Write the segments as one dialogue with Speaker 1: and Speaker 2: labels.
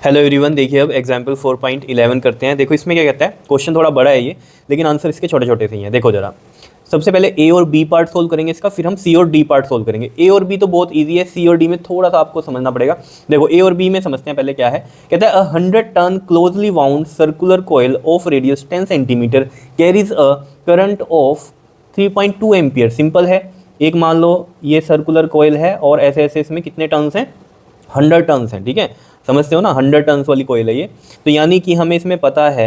Speaker 1: Hello everyone, देखिए अब example 4.11 करते हैं। देखो इसमें क्या कहता है, क्वेश्चन थोड़ा बड़ा है ये, लेकिन आंसर इसके छोटे छोटे से ही हैं। देखो जरा, सबसे पहले ए और बी पार्ट सोल्व करेंगे इसका, फिर हम सी और डी पार्ट सोल्व करेंगे। ए और बी तो बहुत इजी है, सी और डी में थोड़ा सा आपको समझना पड़ेगा। देखो ए और बी में समझते हैं पहले क्या है। कहता है 100 turn closely wound circular coil of radius 10 centimetre carries a current of 3.2 ampere. Simple है, एक मान लो ये सर्कुलर कॉइल है और ऐसे ऐसे इसमें कितने टर्न्स हैं, 100 टर्न्स हैं। ठीक है, समझते हो ना, 100 टर्न्स वाली कोयल है ये। तो यानी कि हमें इसमें पता है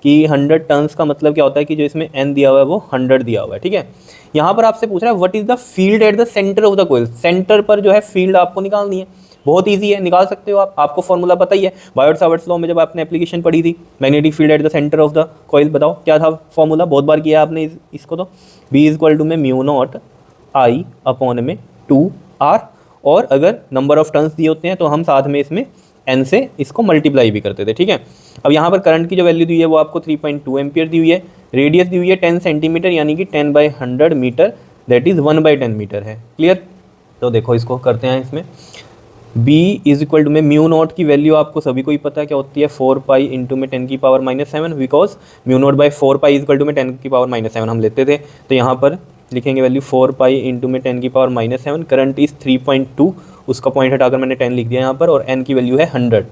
Speaker 1: कि 100 टर्न्स का मतलब क्या होता है कि जो इसमें एन दिया हुआ है वो 100 दिया हुआ है। ठीक है, यहाँ पर आपसे पूछ रहा है what is the field at the centre of the coil. Centre पर जो है फील्ड आपको निकालनी है, बहुत ईजी है, निकाल सकते हो आप। आपको फॉर्मूला पता ही है, बायोट-सावर्ट्स लॉ में जब आपने एप्लीकेशन पढ़ी थी, magnetic field at the centre of the coil, बताओ क्या था फॉर्मूला, बहुत बार किया आपने इसको। तो बी इज इक्वल टू में म्यू नॉट आई अपॉन में 2r, और अगर नंबर ऑफ टर्न्स दिए होते हैं तो हम साथ में इसमें एन से इसको मल्टीप्लाई भी करते थे। ठीक है, अब यहाँ पर करंट की जो वैल्यू दी है वो आपको 3.2 एम्पियर दी हुई है, रेडियस दी हुई है 10 सेंटीमीटर यानी कि 10/100 मीटर, दैट इज 1/10 मीटर है। क्लियर, तो देखो इसको करते हैं इसमें। b इज इक्वल टू में म्यू नॉट की वैल्यू आपको सभी को ही पता है क्या होती है, 4 पाई इंटू में 10 की power -7, because mu not by 4 pi is equal to में 10 की पावर -7 हम लेते थे। तो यहाँ पर लिखेंगे वैल्यू 4 पाई इंटू में 10 की पावर -7, करंट इज 3.2, उसका पॉइंट हटाकर मैंने 10 लिख दिया यहाँ पर, और n की वैल्यू है 100,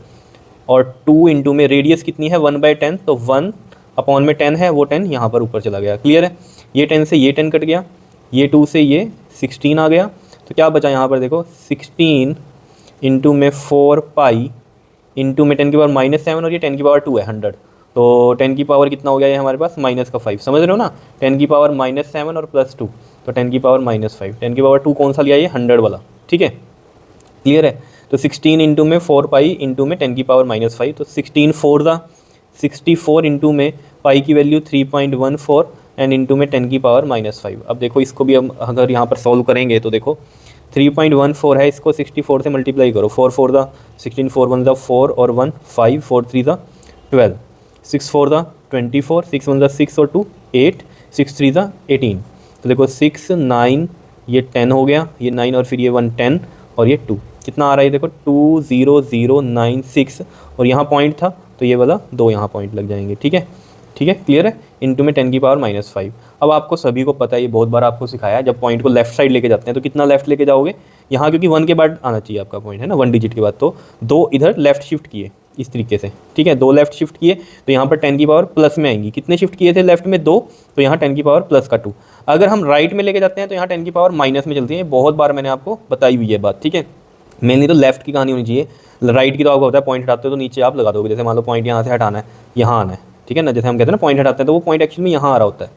Speaker 1: और 2 इंटू में रेडियस कितनी है 1/10, तो 1 अपॉन में 10 है, वो 10 यहाँ पर ऊपर चला गया। क्लियर है, ये 10 से ये 10 कट गया, ये 2 से ये 16 आ गया, तो क्या बचा यहाँ पर देखो 16 इंटू में 4 पाई इंटू में 10 की पावर -7, और ये 10 की पावर 2 है 100, तो 10 की पावर कितना हो गया ये हमारे पास -5, समझ रहे हो ना, 10 की पावर -7 और +2, तो 10 की पावर -5, 10 की पावर 2 कौन सा लिया ये 100 वाला। ठीक है, क्लियर है, तो 16 इंटू में 4 पाई इंटू में 10 की पावर -5, तो 16 4 था 64 इंटू में पाई की वैल्यू 3.14 एंड इंटू में 10 की पावर -5। अब देखो इसको भी हम अगर यहाँ पर सॉल्व करेंगे तो देखो 3.14 है, इसको 64 से मल्टीप्लाई करो, 4 4 दा 16, 4 1 दा 4 और 1 5, 4 3 दा 12, 6 4 दा 24, 6 1 दा 6 और 2 8, 6 3 दा 18, तो देखो 6 9 ये 10 हो गया, ये 9 और फिर ये 1 10 और ये 2, कितना आ रहा है देखो 20096, और यहाँ पॉइंट था तो ये वाला 2 यहाँ पॉइंट लग जाएंगे। ठीक है, ठीक है, क्लियर है, इंटू में 10 की पावर -5। अब आपको सभी को पता है, ये बहुत बार आपको सिखाया है, जब पॉइंट को लेफ्ट साइड लेके जाते हैं तो कितना लेफ्ट लेके जाओगे यहाँ, क्योंकि 1 के बाद आना चाहिए आपका पॉइंट है ना, 1 डिजिट के बाद, तो 2 इधर लेफ्ट शिफ्ट किए इस तरीके से। ठीक है, 2 लेफ्ट शिफ्ट किए तो यहाँ पर 10 की पावर प्लस में आएंगी, कितने शिफ्ट किए थे लेफ्ट में 2, तो यहाँ 10 की पावर प्लस का 2। अगर हम राइट में लेके जाते हैं तो यहाँ 10 की पावर माइनस में चलती है, बहुत बार मैंने आपको बताई हुई है बात। ठीक है, मेनली तो लेफ्ट की कहानी होनी चाहिए, राइट की तो आपको होता है पॉइंट हटाते हो तो नीचे आप लगा दोगे, जैसे मान लो पॉइंट यहाँ से हटाना है, यहाँ आना है, ठीक है ना, जैसे हम कहते हैं ना पॉइंट हटाते हैं तो वो पॉइंट एक्चुअली में यहाँ आ रहा होता है,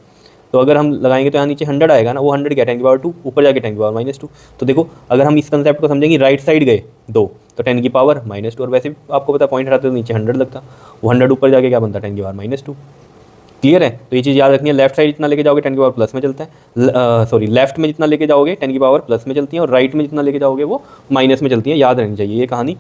Speaker 1: तो अगर हम लगाएंगे तो यहाँ नीचे 100 आएगा ना, वो 100 क्या 10 की पावर 2, ऊपर जाके 10 की पावर -2। तो देखो अगर हम इस कंसेप्ट को समझेंगे, राइट साइड गए 2 तो 10 की पावर -2, और वैसे भी आपको पता पॉइंट हटाते तो नीचे 100 लगता, वो 100 ऊपर जाके क्या बनता 10 की पावर -2। क्लियर है, तो ये चीज़ याद रखनी है, लेफ्ट साइड जितना लेके जाओगे 10 की पावर प्लस में चलता है, सॉरी लेफ्ट में जितना लेके जाओगे 10 की पावर प्लस में चलती है, और राइट में जितना लेके जाओगे वो माइनस में चलती है, याद रखनी चाहिए ये कहानी।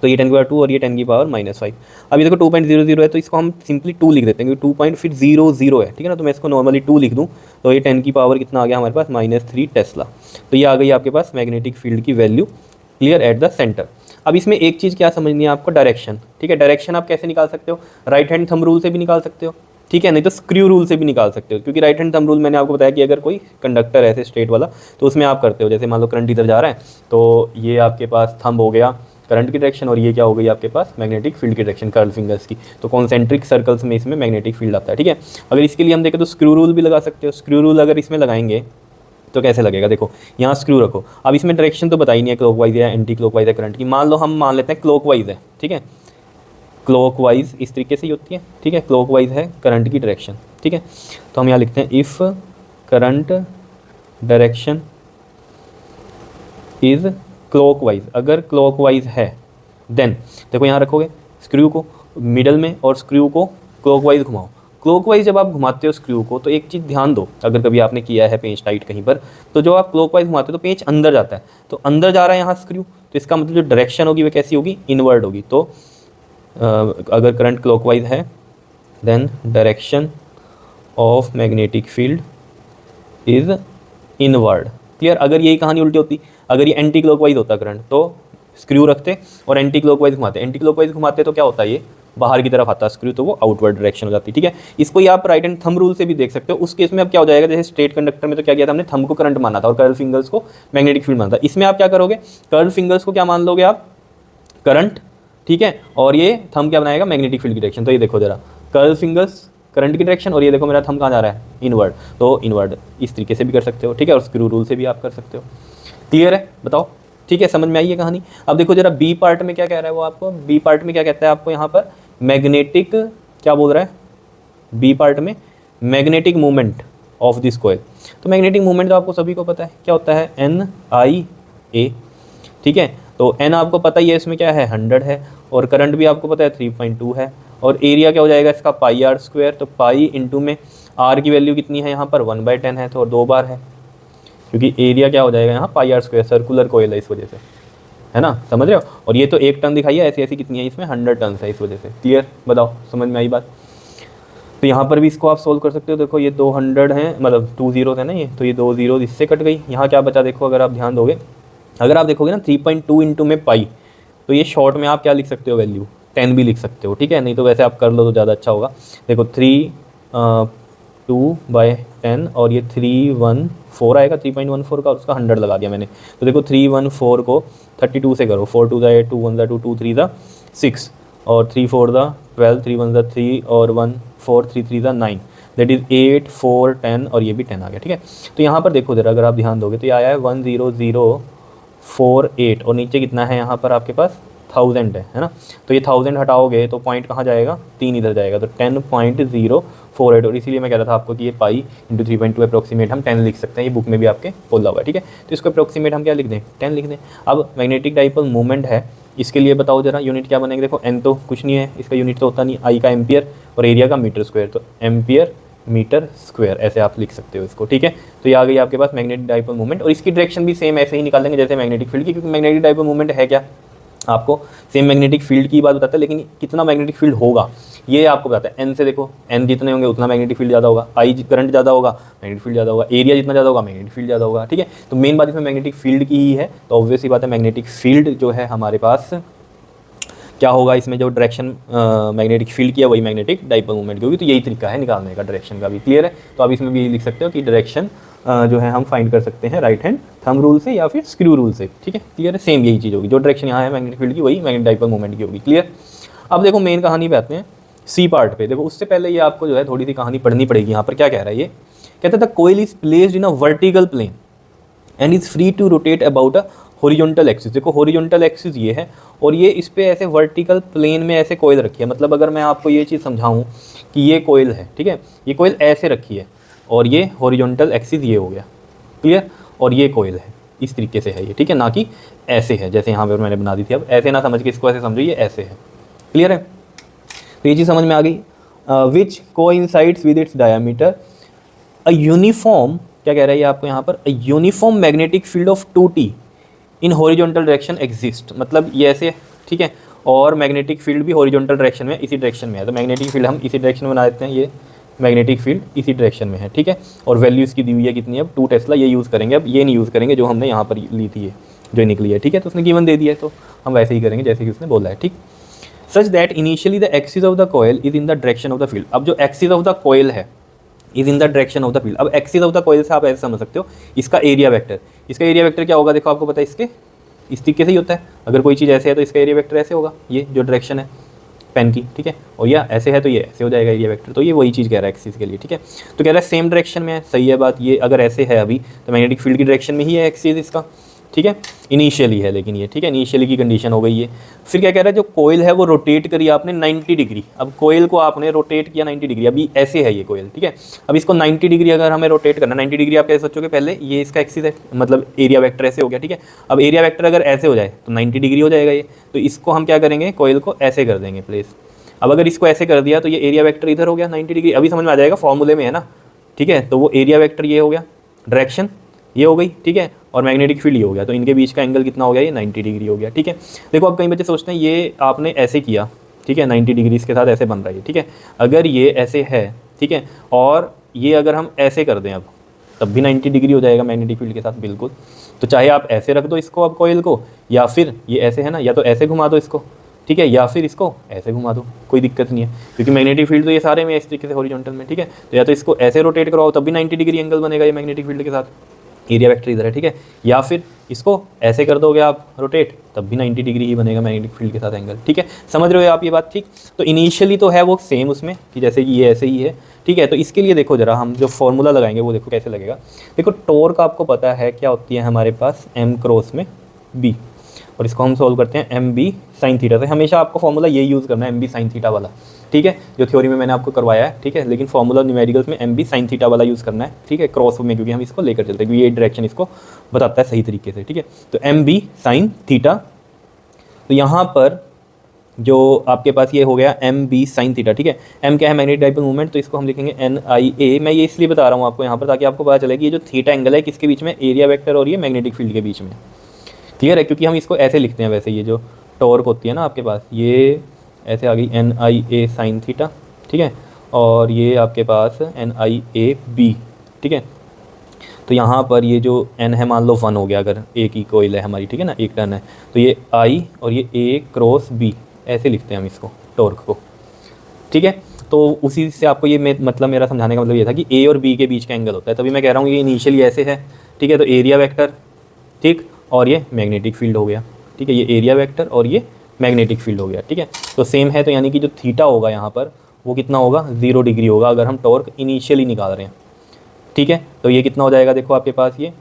Speaker 1: तो ये 10 की पावर 2 और ये 10 की पावर -5। अब ये देखो 2.00 है तो इसको हम सिंपली 2 लिख देते हैं, क्योंकि 2.00 है, ठीक है ना, तो मैं इसको नॉर्मली 2 लिख दूँ, तो ये 10 की पावर कितना आ गया हमारे पास -3 टेस्ला। तो ये आ गई आपके पास मैग्नेटिक फील्ड की value, clear, eight the centre. अब इसमें एक चीज़ क्या समझनी है आपको, डायरेक्शन। ठीक है, डायरेक्शन आप कैसे निकाल सकते हो, राइट हैंड थंब रूल से भी निकाल सकते हो, ठीक है, नहीं तो स्क्रू रूल से भी निकाल सकते हो, क्योंकि राइट हैंड थंब रूल मैंने आपको बताया कि अगर कोई कंडक्टर है ऐसे स्ट्रेट वाला तो उसमें आप करते हो, जैसे मान लो करंट इधर जा रहा है तो ये आपके पास थंब हो गया करंट की डायरेक्शन, और ये क्या हो गई आपके पास मैग्नेटिक फील्ड की डायरेक्शन कर्ल फिंगर्स की, तो कॉन्सेंट्रिक सर्कल्स में इसमें मैग्नेटिक फील्ड आता है। ठीक है, अगर इसके लिए हम देखें तो स्क्रू रूल भी लगा सकते हो। स्क्रू रूल अगर इसमें लगाएंगे तो कैसे लगेगा, देखो यहाँ स्क्रू रखो, अब इसमें डायरेक्शन तो बताई नहीं है क्लॉकवाइज है एंटी क्लॉकवाइज है करंट की, मान लो हम मान लेते हैं क्लॉकवाइज है, ठीक है, क्लॉकवाइज इस तरीके से ही होती है, ठीक है, क्लॉकवाइज है करंट की डायरेक्शन। ठीक है, तो हम यहाँ लिखते हैं if current direction is clockwise, अगर क्लॉकवाइज है देन, देखो यहाँ रखोगे स्क्रू को मिडल में और स्क्रू को क्लॉकवाइज घुमाओ। क्लॉकवाइज जब आप घुमाते हो स्क्रू को तो एक चीज़ ध्यान दो, अगर कभी आपने किया है पेंच टाइट कहीं पर, तो जो आप क्लॉकवाइज घुमाते हो तो पेंच अंदर जाता है, तो अंदर जा रहा है यहाँ स्क्रू, तो इसका मतलब जो डायरेक्शन होगी वो कैसी होगी, इनवर्ड होगी। तो अगर करंट क्लॉकवाइज है then direction of magnetic field is inward. Clear, अगर यही कहानी उल्टी होती, अगर ये एंटी क्लॉकवाइज होता करंट तो स्क्रू रखते और एंटी क्लॉकवाइज घुमाते। एंटी क्लॉकवाइज घुमाते तो क्या होता है, ये बाहर की तरफ आता है स्क्रू, तो वो आउटवर्ड डायरेक्शन हो जाती है। ठीक है, इसको ही आप राइट हैंड थंब रूल से भी देख सकते हो। उस केस में अब क्या हो जाएगा, जैसे स्ट्रेट कंडक्टर में तो क्या किया था हमने, थंब को करंट माना था और कर्ल फिंगर्स को मैग्नेटिक फील्ड माना था। इसमें आप क्या करोगे, कर्ल फिंगर्स को क्या मान लोगे आप, करंट, ठीक है, और ये थंब क्या बनाएगा, मैग्नेटिक फील्ड की डायरेक्शन। तो ये देखो जरा, कर्ल फिंगर्स करंट की डायरेक्शन, और ये देखो मेरा थंब कहाँ जा रहा है, इनवर्ड, तो इनवर्ड इस तरीके से भी कर सकते हो। ठीक है, और स्क्रू रूल से भी आप कर सकते हो। क्लियर है, बताओ, ठीक है, समझ में आई है कहानी। अब देखो जरा बी पार्ट में क्या कह रहा है वो आपको, बी पार्ट में क्या कहता है आपको यहाँ पर, मैग्नेटिक, क्या बोल रहा है बी पार्ट में, magnetic movement of this coil. तो मैग्नेटिक मूवमेंट तो आपको सभी को पता है क्या होता है, NIA। ठीक है, तो N आपको पता ही है, इसमें क्या है 100 है, और करंट भी आपको पता है 3.2 है, और एरिया क्या हो जाएगा इसका πr²। तो पाई इंटू में r की वैल्यू कितनी है यहाँ पर 1/10 है, तो 2 बार है, क्योंकि एरिया क्या हो जाएगा यहाँ πr², सर्कुलर कोयल है इस वजह से, है ना, समझ रहे हो। और ये तो 1 टन दिखाई है, ऐसी ऐसी कितनी है इसमें 100 टन है इस वजह से। क्लियर, बताओ, समझ में आई बात। तो यहाँ पर भी इसको आप सोल्व कर सकते हो। देखो ये 200 हैं, मतलब 2 जीरो है ना ये, तो ये 2 जीरो इससे कट गई। यहाँ क्या बचा देखो, अगर आप ध्यान दोगे, अगर आप देखोगे ना 3.2 इंटू में पाई, तो ये शॉर्ट में आप क्या लिख सकते हो, वैल्यू 10 भी लिख सकते हो। ठीक है, नहीं तो वैसे आप कर लो तो ज़्यादा अच्छा होगा। देखो 3/10 और ये 314 आएगा, 3.14 का, और उसका 100 लगा दिया मैंने। तो देखो 314 को 32 से करो, 4 2 8, 2 1 2, 2 3 6, और 3 4 12, 3 1 3, और 1 4 3 3 9, दैट इज़ 8 4 10, और ये भी 10 आ गया। ठीक है, तो यहाँ पर देखो जरा, अगर आप ध्यान दोगे तो ये आया है 10048, और नीचे कितना है यहाँ पर आपके पास 1000 है ना। तो ये 1000 हटाओगे तो पॉइंट कहाँ जाएगा, 3 इधर जाएगा, तो 10.048। और इसीलिए मैं कह रहा था आपको कि ये पाई इंटू 3.2 अप्रोक्सीमेट हम 10 लिख सकते हैं, ये बुक में भी आपके बोला हुआ है। ठीक है, तो इसको अप्रोक्सीमेट हम क्या लिख दें, 10 लिख दें। अब मैग्नेटिक डाइपोल मूवमेंट है, इसके लिए बताओ जरा यूनिट क्या बनेगा। देखो n तो कुछ नहीं है, इसका यूनिट तो होता नहीं, I का एम्पियर और एरिया का मीटर स्क्वायर, तो एम्पियर मीटर स्क्वायर ऐसे आप लिख सकते हो इसको। ठीक है, तो ये आ गई आपके पास मैग्नेटिक डाइपोल मूवमेंट, और इसकी डायरेक्शन भी सेम ऐसे ही निकालेंगे जैसे मैग्नेटिक फील्ड की, क्योंकि मैग्नेटिक डाइपोल मूवमेंट है क्या, आपको सेम मैग्नेटिक फील्ड की बात बताता है, लेकिन कितना मैग्नेटिक फील्ड होगा ये आपको बताता है। n से देखो, n जितने होंगे उतना मैग्नेटिक फील्ड ज़्यादा होगा, I करंट ज़्यादा होगा, मैग्नेटिक फील्ड ज़्यादा होगा, एरिया जितना ज़्यादा होगा मैग्नेटिक फील्ड ज़्यादा होगा। ठीक है, तो मेन बात इसमें मैग्नेटिक फील्ड की ही है, तो ऑब्वियस ही बात है मैग्नेटिक फील्ड जो है हमारे पास क्या होगा, इसमें जो डायरेक्शन मैग्नेटिक फील्ड की है वही मैग्नेटिक डाइपोल मूवमेंट की होगी। तो यही तरीका है निकालने का डायरेक्शन का भी। क्लियर है, तो आप इसमें भी लिख सकते हो कि डायरेक्शन जो है हम फाइंड कर सकते हैं राइट हैंड थंब रूल से या फिर स्क्रू रूल से। ठीक है, क्लियर है, सेम यही चीज़ होगी, जो डायरेक्शन यहाँ है मैग्नेटिक फील्ड की वही मैग्नेटिक डाइपोल मूवमेंट की होगी। क्लियर। अब देखो मेन कहानी पे आते हैं, सी पार्ट पे। देखो उससे पहले ये आपको जो है थोड़ी सी कहानी पढ़नी पड़ेगी। यहाँ पर क्या कह रहा है, ये कहता था coil is placed in a vertical plane and is free to rotate about a horizontal axis. देखो हॉरिजॉन्टल एक्सिस ये है, और ये इस पे ऐसे वर्टिकल प्लेन में ऐसे कोयल रखी है। मतलब अगर मैं आपको ये चीज़ समझाऊं कि ये कोयल है, ठीक है, ये कोयल ऐसे रखी है और ये हॉरिजॉन्टल एक्सिस ये हो गया, क्लियर, और ये कोयल है इस तरीके से है ये, ठीक है, ना कि ऐसे है जैसे यहाँ पर मैंने बना दी थी। अब ऐसे ना समझ के इसको ऐसे समझिए, ऐसे है। क्लियर है, तो ये चीज़ समझ में आ गई। Which coincides with its diameter a uniform, क्या कह रहा है ये आपको यहाँ पर, a uniform magnetic field of 2T in horizontal direction exist. मतलब ये ऐसे, ठीक है, और मैग्नेटिक फील्ड भी हॉरिजॉन्टल डायरेक्शन में इसी डायरेक्शन में है। तो मैग्नेटिक फील्ड हम इसी डायरेक्शन में बना देते हैं, ये मैग्नेटिक फील्ड इसी डायरेक्शन में है, ठीक है, और वैल्यू इसकी दी हुई है कितनी है, अब 2 टेस्ला, ये यूज़ करेंगे। अब ये नहीं यूज़ करेंगे जो हमने यहाँ पर ली थी, ये जो निकली है, ठीक है, तो उसने गिवन दे दिया है तो हम वैसे ही करेंगे जैसे कि उसने बोला है, ठीक। Such that initially the axis of the coil is in the direction of the field. अब जो एक्सिस ऑफ द कॉयल है is in the direction of the field. अब एक्सिस ऑफ द कॉयल से आप ऐसे समझ सकते हो, इसका एरिया वेक्टर, इसका एरिया वेक्टर क्या होगा, देखो आपको पता है इसके इस तरीके से ही होता है। अगर कोई चीज़ ऐसे है तो इसका एरिया वेक्टर ऐसे होगा, ये जो डायरेक्शन है पेन की, ठीक है, और या ऐसे है तो ये ऐसे हो जाएगा एरिया वेक्टर। तो ये वही चीज़ कह रहा है एक्सिस के लिए, ठीक है। तो कह रहा है सेम डायरेक्शन में है, सही है बात। ये अगर ऐसे है अभी तो मैग्नेटिक फील्ड की डायरेक्शन में ही है एक्सिस इसका, ठीक है, इनिशियली है लेकिन ये, ठीक है, इनिशियली की कंडीशन हो गई है। फिर क्या कह रहा है, जो कोयल है वो रोटेट करी आपने 90 डिग्री। अब कोयल को आपने रोटेट किया 90 डिग्री, अभी ऐसे है ये कोयल, ठीक है। अब इसको 90 डिग्री अगर हमें रोटेट करना, 90 डिग्री आप कैसे सोचोगे, पहले ये इसका एक्सिस है, मतलब एरिया वेक्टर ऐसे हो गया, ठीक है। अब एरिया वेक्टर अगर ऐसे हो जाए तो 90 डिग्री हो जाएगा ये, तो इसको हम क्या करेंगे, कोयल को ऐसे कर देंगे प्लेस। अब अगर इसको ऐसे कर दिया तो ये एरिया वेक्टर इधर हो गया 90 डिग्री, अभी समझ में आ जाएगा, फॉर्मूले में है ना, ठीक है। तो वो एरिया वेक्टर ये हो गया, डायरेक्शन ये हो गई, ठीक है, और मैग्नेटिक फील्ड ये हो गया, तो इनके बीच का एंगल कितना हो गया, ये 90 डिग्री हो गया, ठीक है। देखो अब कई बच्चे सोचते हैं ये आपने ऐसे किया, ठीक है, 90 डिग्री इसके साथ ऐसे बन रहा है, ठीक है। अगर ये ऐसे है, ठीक है, और ये अगर हम ऐसे कर दें अब, तब भी 90 डिग्री हो जाएगा मैग्नेटिक फील्ड के साथ, बिल्कुल। तो चाहे आप ऐसे रख दो इसको अब कॉइल को, या फिर ये ऐसे है ना, या तो ऐसे घुमा दो इसको, ठीक है, या फिर इसको ऐसे घुमा दो, कोई दिक्कत नहीं है, क्योंकि मैग्नेटिक फील्ड तो ये सारे में इस तरीके से हॉरिजॉन्टल में, ठीक है। तो या तो इसको ऐसे रोटेट कराओ तब भी 90 डिग्री एंगल बनेगा ये मैग्नेटिक फील्ड के साथ, एरिया वेक्टर इधर है, ठीक है, या फिर इसको ऐसे कर दोगे आप रोटेट तब भी 90 डिग्री ही बनेगा मैग्नेटिक फील्ड के साथ एंगल, ठीक है। समझ रहे हो आप ये बात, ठीक। तो इनिशियली तो है वो सेम उसमें कि जैसे कि ये ऐसे ही है, ठीक है। तो इसके लिए देखो जरा हम जो फॉर्मूला लगाएंगे वो देखो कैसे लगेगा। देखो टॉर्क आपको पता है क्या होती है हमारे पास, m क्रॉस में b, और इसको हम सॉल्व करते हैं एम बी साइन थीटा से। हमेशा आपको फॉर्मूला ये यूज़ करना है एम बी साइन थीटा वाला, ठीक है, जो थ्योरी में मैंने आपको करवाया है, ठीक है। लेकिन फॉर्मूला न्यूमेरिकल्स में एम बी साइन थीटा वाला यूज़ करना है, ठीक है, क्रॉस में, क्योंकि हम इसको लेकर चलते हैं, क्योंकि ये डायरेक्शन इसको बताता है सही तरीके से, ठीक है। तो एम बी साइन थीटा, तो यहाँ पर जो आपके पास ये हो गया एम बी साइन थीटा, ठीक है। एम क्या है, मैग्नेटिक डाइपोल मूवमेंट, तो इसको हम लिखेंगे एन आई ए। मैं ये इसलिए बता रहा हूँ आपको यहाँ पर ताकि आपको पता चले कि ये जो थीटा एंगल है किसके बीच में, एरिया वेक्टर और ये मैग्नेटिक फील्ड के बीच में, क्लियर है। क्योंकि हम इसको ऐसे लिखते हैं, वैसे ये जो टॉर्क होती है ना आपके पास, ये ऐसे आ गई N I A sign theta, ठीक है, और ये आपके पास एन आई ए बी, ठीक है। तो यहाँ पर ये जो n है मान लो 1 हो गया, अगर ए की कोइल है हमारी, ठीक है ना, एक टर्न है, तो ये I और ये A क्रॉस B, ऐसे लिखते हैं हम इसको टॉर्क को, ठीक है। तो उसी से आपको ये मतलब मेरा समझाने का मतलब ये था कि A और B के बीच का एंगल होता है, तभी मैं कह रहा हूँ ये इनिशियली ऐसे है, ठीक है। तो एरिया वेक्टर, ठीक, और ये मैग्नेटिक फील्ड हो गया, ठीक है, ये एरिया वेक्टर और ये मैग्नेटिक फील्ड हो गया, ठीक है। तो सेम है, तो यानी कि जो थीटा होगा यहाँ पर वो कितना होगा, 0 डिग्री होगा अगर हम टॉर्क इनिशियली निकाल रहे हैं, ठीक है। तो ये कितना हो जाएगा, देखो आपके पास ये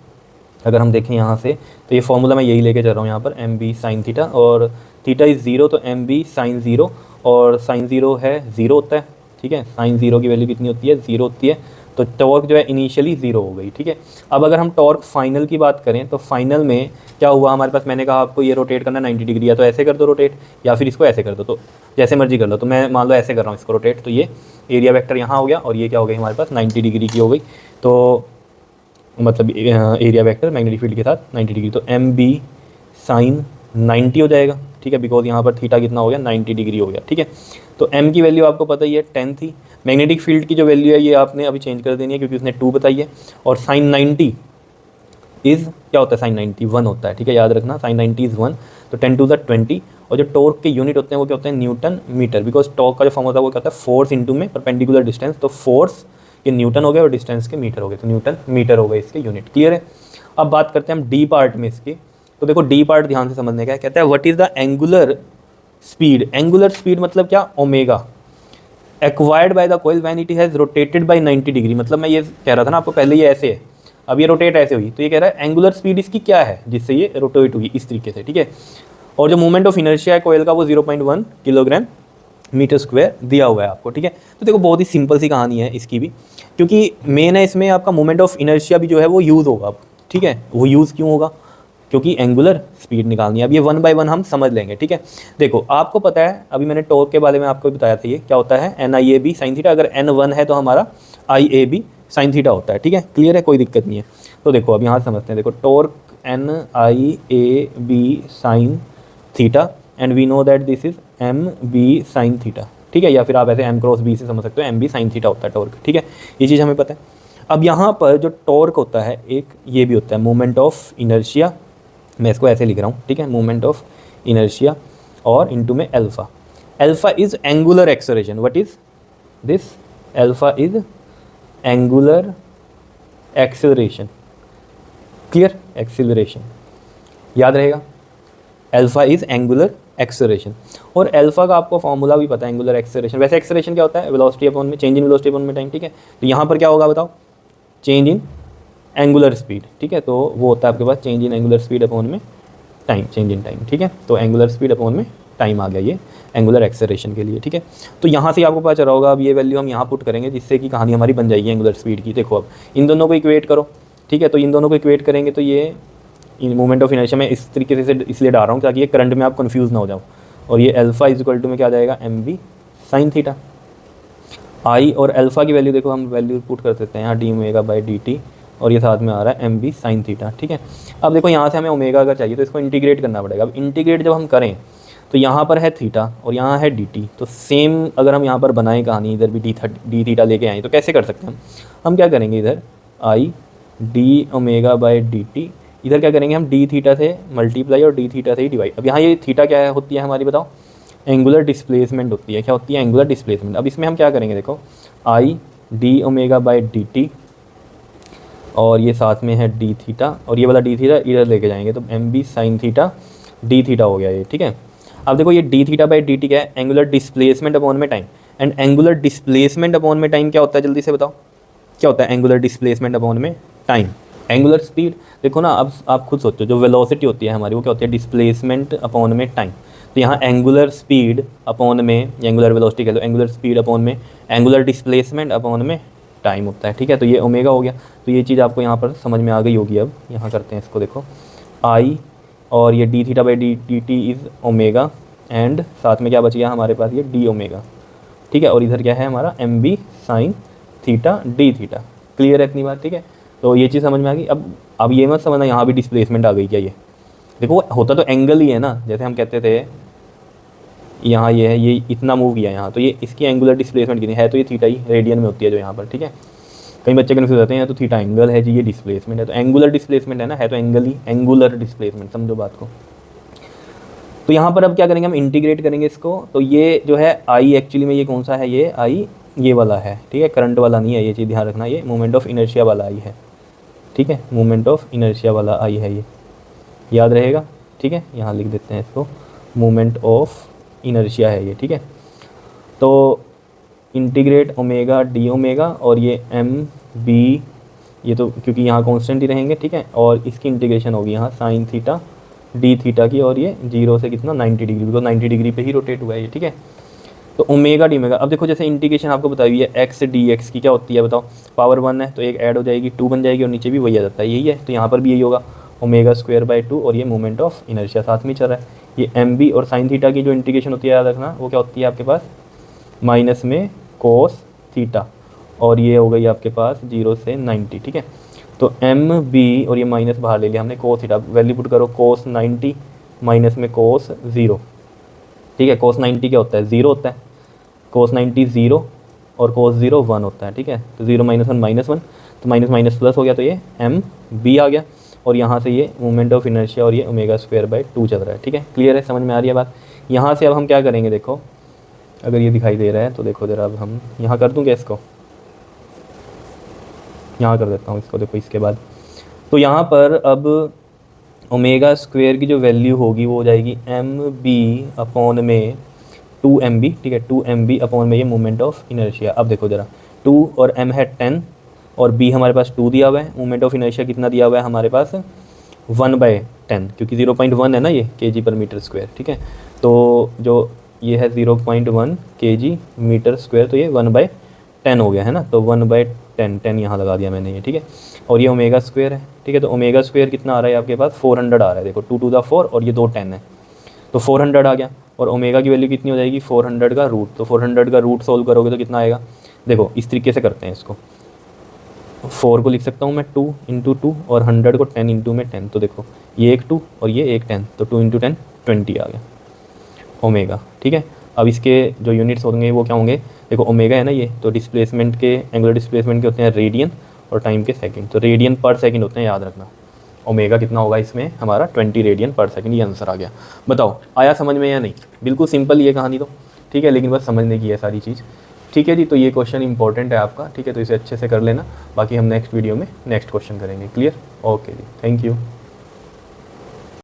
Speaker 1: अगर हम देखें यहाँ से, तो ये फॉर्मूला मैं यही लेके चल रहा हूँ यहाँ पर, एम बी साइन थीटा, और थीटा इज़ 0, तो एम बी साइन 0, और साइन 0 है 0 होता है, ठीक है। साइन 0 की वैल्यू कितनी होती है, 0 होती है, तो टॉर्क जो है इनिशियली 0 हो गई, ठीक है। अब अगर हम टॉर्क फाइनल की बात करें तो फाइनल में क्या हुआ हमारे पास, मैंने कहा आपको ये रोटेट करना 90 डिग्री, या तो ऐसे कर दो रोटेट, या फिर इसको ऐसे कर दो, तो जैसे मर्जी कर लो। तो मैं मान लो ऐसे कर रहा हूँ इसको रोटेट, तो ये एरिया वेक्टर यहाँ हो गया, और ये क्या हो गई हमारे पास 90 डिग्री की हो गई, तो मतलब एरिया वेक्टर मैग्नेटिक फील्ड के साथ 90 डिग्री, तो एम बी साइन 90 हो जाएगा, ठीक है, बिकॉज यहाँ पर थीटा कितना हो गया, 90 डिग्री हो गया, ठीक है। तो m की वैल्यू आपको पता ही है 10 थी, मैग्नेटिक फील्ड की जो वैल्यू है ये आपने अभी चेंज कर देनी है क्योंकि उसने 2 बताई है, और साइन 90 इज़ क्या होता है, साइन 90 1 होता है, ठीक है, याद रखना, साइन 90 इज़ 1, तो 10 टू द 20, और जो टॉर्क के यूनिट होते हैं वो क्या होते हैं, न्यूटन मीटर, बिकॉज टॉर्क का जो फॉर्म होता है वो क्या होता है, फोर्स इंटू में परपेंडिकुलर डिस्टेंस, तो फोर्स के न्यूटन हो गए और डिस्टेंस के मीटर हो गए, तो न्यूटन मीटर हो गए इसके यूनिट, क्लियर है। अब बात करते हैं हम डी पार्ट में इसकी, तो देखो डी पार्ट ध्यान से समझने का है, कहता है what is the angular speed, angular speed मतलब क्या, omega, acquired by the coil when it has rotated by 90 degree, मतलब मैं ये कह रहा था ना आपको पहले, ये ऐसे है, अब ये रोटेट ऐसे हुई, तो ये कह रहा है एंगुलर स्पीड इसकी क्या है जिससे ये रोटेट हुई इस तरीके से, ठीक है। और जो मूवमेंट ऑफ इनर्शिया है कोयल का वो 0.1 किलोग्राम मीटर स्क्वायर दिया हुआ है आपको, ठीक है। तो देखो बहुत ही सिंपल सी कहानी है इसकी भी, क्योंकि मेन है इसमें आपका मूवमेंट ऑफ इनर्शिया भी जो है वो यूज़ होगा, ठीक है। वो यूज़ क्यों होगा, क्योंकि एंगुलर स्पीड निकालनी है। अब ये 1 बाय 1 हम समझ लेंगे, ठीक है। देखो आपको पता है, अभी मैंने टॉर्क के बारे में आपको बताया था, ये क्या होता है, N I A B sine theta, अगर एन 1 है तो हमारा I A B sine theta होता है, ठीक है, क्लियर है, कोई दिक्कत नहीं है। तो देखो अब यहाँ समझते हैं, देखो torque N I A B sine theta, and we know that this is M B sine theta, ठीक है, या फिर आप ऐसे एम क्रॉस बी से समझ सकते हो, एम बी साइन थीटा होता है टॉर्क, ठीक है, ये चीज़ हमें पता है। अब यहाँ पर जो टॉर्क होता है एक ये भी होता है मोमेंट ऑफ इनर्शिया, मैं इसको ऐसे लिख रहा हूँ, ठीक है, मोमेंट ऑफ इनर्शिया, और इनटू में alpha, alpha is angular acceleration, what is this, alpha is angular acceleration, clear, acceleration याद रहेगा, अल्फा इज एंगुलर एक्सेलरेशन, और अल्फा का आपको फॉर्मूला भी पता है, एंगुलर एक्सेलरेशन, वैसे एक्सेलरेशन क्या होता है, वेलोसिटी अपॉन में चेंज इन वेलोसिटी अपॉन में टाइम, ठीक है। तो यहाँ पर क्या होगा बताओ, चेंज इन एंगुलर स्पीड, ठीक है, तो वो होता है आपके पास change in angular speed upon में टाइम, चेंज इन टाइम, ठीक है। तो एंगुलर स्पीड अपॉन में टाइम आ गया ये एंगुलर एक्सेलरेशन के लिए, ठीक है। तो यहाँ से आपको पता चला होगा, अब ये वैल्यू हम यहाँ पुट करेंगे जिससे कि कहानी हमारी बन जाएगी एंगुलर स्पीड की। देखो अब इन दोनों को इक्वेट करो, ठीक है, तो इन दोनों को इक्वेट करेंगे तो ये मूवमेंट ऑफ इनर्शिया मैं इस तरीके से इसलिए डाल रहा हूँ ताकि ये करंट में आप कन्फ्यूज़ ना हो जाओ, और ये अल्फा इज इक्वल टू में क्या आ जाएगा, एम बी साइन थीटा, आई और अल्फा की वैल्यू देखो हम वैल्यू पुट कर सकते हैं यहाँ, D omega by D T, और ये साथ में आ रहा है एम बी साइन थीटा, ठीक है। अब देखो यहाँ से हमें ओमेगा अगर चाहिए तो इसको इंटीग्रेट करना पड़ेगा। अब इंटीग्रेट जब हम करें तो यहाँ पर है थीटा और यहाँ है डी टी, तो सेम अगर हम यहाँ पर बनाएं कहानी, इधर भी डी थीटा लेके आएँ तो कैसे कर सकते हैं हम क्या करेंगे, इधर I D omega by D T इधर क्या करेंगे हम डी थीटा से मल्टीप्लाई और डी थीटा से ही डिवाइड। अब यहाँ ये थीटा क्या है होती है हमारी, बताओ, एंगुलर डिस्प्लेसमेंट होती है। क्या होती है? Angular displacement. अब इसमें हम क्या करेंगे, देखो I D omega by D T, और ये साथ में है डी थीटा, और ये वाला डी थीटा इधर लेके जाएंगे तो M B sine theta D theta हो गया ये, ठीक है। अब देखो ये D theta by D T क्या है? एंगुलर डिस्प्लेसमेंट अपॉन में time. And angular displacement upon में टाइम क्या होता है, जल्दी से बताओ क्या होता है एंगुलर डिस्प्लेसमेंट अपॉन में टाइम? Angular speed. देखो ना, अब आप खुद सोचो, जो वेलोसिटी होती है हमारी वो क्या होती है? डिस्प्लेसमेंट अपॉन में टाइम। तो यहाँ एंगुलर स्पीड अपॉन में, एंगुलर वेलोसिटी कह लो, एंगुलर स्पीड अपॉन में एंगुलर डिस्प्लेसमेंट अपॉन में टाइम होता है, ठीक है। तो ये ओमेगा हो गया। तो ये चीज़ आपको यहाँ पर समझ में आ गई होगी। अब यहाँ करते हैं इसको, देखो आई और ये D theta by D T is omega, and साथ में क्या बच गया हमारे पास? ये डी ओमेगा, ठीक है। और इधर क्या है हमारा? M B sine theta D theta. Clear है इतनी बात, ठीक है। तो ये चीज़ समझ में आ गई। अब ये मत समझना यहाँ भी डिस्प्लेसमेंट आ गई क्या? ये देखो होता तो एंगल ही है ना, जैसे हम कहते थे यहाँ ये है, ये इतना मूव किया यहाँ, तो ये इसकी एंगुलर डिस्प्लेसमेंट कितनी है? तो ये थीटा ही रेडियन में होती है जो यहाँ पर, ठीक है। कई बच्चे कन्फ्यूज होते हैं, तो थीटा एंगल है जी, ये डिस्प्लेसमेंट है, तो एंगुलर डिस्प्लेसमेंट है ना, है तो एंगल ही, एंगुलर डिस्प्लेसमेंट, समझो बात को। तो यहाँ पर अब क्या करेंगे हम? इंटीग्रेट करेंगे इसको। तो ये जो है आई एक्चुअली में ये कौन सा है? ये आई ये वाला है, ठीक है, करंट वाला नहीं है, ये चीज़ ध्यान रखना। ये मोमेंट ऑफ इनर्शिया वाला आई है, ठीक है, मोमेंट ऑफ इनर्शिया वाला आई है, ये याद रहेगा, ठीक है। यहाँ लिख देते हैं इसको, मोमेंट ऑफ इनर्शिया है ये, ठीक है। तो इंटीग्रेट ओमेगा डी ओमेगा, और ये एम बी, ये तो क्योंकि यहाँ कांस्टेंट ही रहेंगे, ठीक है। और इसकी इंटीग्रेशन होगी यहाँ साइन थीटा डी थीटा की, और ये 0 से कितना 90 डिग्री, बिकॉज 90 डिग्री पे ही रोटेट हुआ है ये, ठीक है। तो ओमेगा डी ओमेगा। अब देखो जैसे इंटीग्रेशन आपको बताई हुई है एक्स डी एक्स की, क्या होती है बताओ? पावर 1 है तो एक ऐड हो जाएगी, 2 बन जाएगी, और नीचे भी वही आ जाता है, यही है। तो यहाँ पर भी यही होगा, ओमेगा स्क्वायर बाई 2, और ये मोमेंट ऑफ इनर्शिया साथ में चल रहा है। ये एम बी और साइन थीटा की जो इंटीग्रेशन होती है, याद रखना, वो क्या होती है आपके पास? माइनस में कोस थीटा, और ये हो गई आपके पास 0 से 90, ठीक है। तो एम बी, और ये माइनस बाहर ले लिया हमने, कोस थीटा वैल्यू पुट करो, कोस 90 माइनस में कोस 0, ठीक है। कोस 90 क्या होता है? 0 होता है, कोस 90 0, और कोस 0 1 होता है, ठीक है। तो 0 माइनस 1 माइनस 1, तो माइनस माइनस प्लस हो गया, तो ये एम बी आ गया, और यहाँ से ये मोमेंट ऑफ इनर्शिया, और ये ओमेगा स्क्वायर बाई 2 चल रहा है, ठीक है। क्लियर है, समझ में आ रही है बात? यहाँ से अब हम क्या करेंगे, देखो अगर ये दिखाई दे रहा है तो देखो ज़रा, अब हम यहाँ कर दूँ क्या इसको? यहाँ कर देता हूँ इसको, देखो इसके बाद। तो यहाँ पर अब ओमेगा स्क्वायर की जो वैल्यू होगी वो हो जाएगी एम बी अपॉन में 2 एम बी, ठीक है, 2 एम बी अपॉन में ये मोमेंट ऑफ इनर्शिया। अब देखो ज़रा, 2 और m है 10, और b हमारे पास 2 दिया हुआ है, मोमेंट ऑफ इनर्शिया कितना दिया हुआ है हमारे पास? 1/10, क्योंकि 0.1 है ना ये kg पर मीटर स्क्वायर, ठीक है। तो जो ये है 0.1 kg मीटर स्क्वायर, तो ये 1/10 हो गया है ना, तो 1/10, 10 यहाँ लगा दिया मैंने ये, ठीक है। और ये ओमेगा स्क्वायर है, ठीक है। तो ओमेगा स्क्वायर कितना आ रहा है आपके पास? 400 आ रहा है, देखो 2 to the 4, और ये 2 10 है, तो 400 आ गया। और ओमेगा की वैल्यू कितनी हो जाएगी? 400 का रूट। तो 400 का रूट सोल्व करोगे तो कितना आएगा? देखो इस तरीके से करते हैं इसको, 4 को लिख सकता हूँ मैं 2 × 2, और 100 को 10 × में 10, तो देखो ये एक 2 और ये एक 10, तो 2 × 10 20 आ गया ओमेगा, ठीक है। अब इसके जो यूनिट्स होंगे वो क्या होंगे? देखो ओमेगा है ना ये, तो डिस्प्लेसमेंट के, एंगुलर डिस्प्लेसमेंट के होते हैं रेडियन, और टाइम के सेकंड, तो रेडियन पर सेकंड होते हैं, याद रखना। ओमेगा कितना होगा इसमें हमारा? 20 रेडियन पर सेकंड, ये आंसर आ गया। बताओ आया समझ में या नहीं? बिल्कुल सिंपल ये कहानी तो, ठीक है, लेकिन बस समझने की है सारी चीज़, ठीक है जी। तो ये क्वेश्चन इंपॉर्टेंट है आपका, ठीक है, तो इसे अच्छे से कर लेना। बाकी हम नेक्स्ट वीडियो में नेक्स्ट क्वेश्चन करेंगे। क्लियर? ओके जी, थैंक यू।